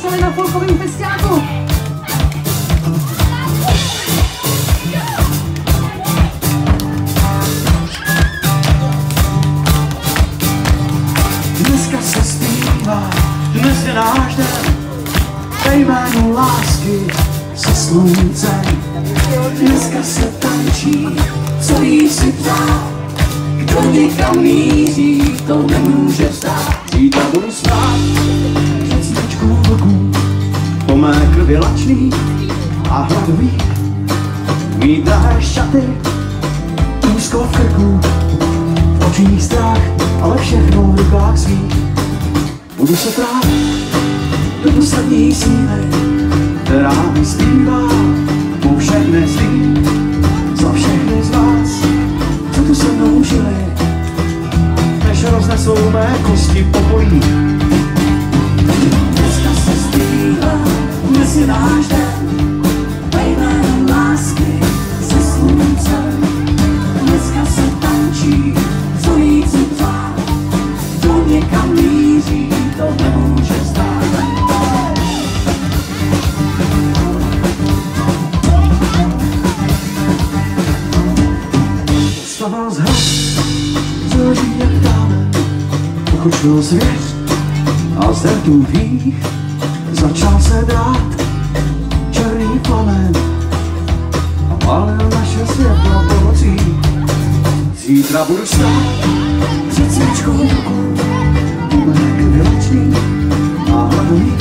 dostali na folkovým festiáku. Dneska se zpívá, dnes je náš den, ve jménu lásky se sluncem. Dneska se tančí, co jí si ptá, kdo někam míří, to nemůže vstát. Zítra budu stát před smečkou vlků, po mé krvi lačný a hladový, mít drahé šaty, úzko v krku, v očích strach, ale všechno v rukách svých. Budu se prát do poslední síly, která mi zpívá po všechny zlý, za všechny z vás, co tu se mnou žili, než roznesou mé kosti po polí. Dneska se zpívá, dnes je náš den, ve jménu lásky se sluncem. Dneska se tančí, co jí si tvá, kdo někam míří, to nemůže stát. Staval z hrad, zloží jak dále, pochočil zvěř a z drtů vých začal se dát černý plamen a palil naše světlo pomocí. Zítra budu stát před svěčkou ruku, u mé krvi lačný a hladový,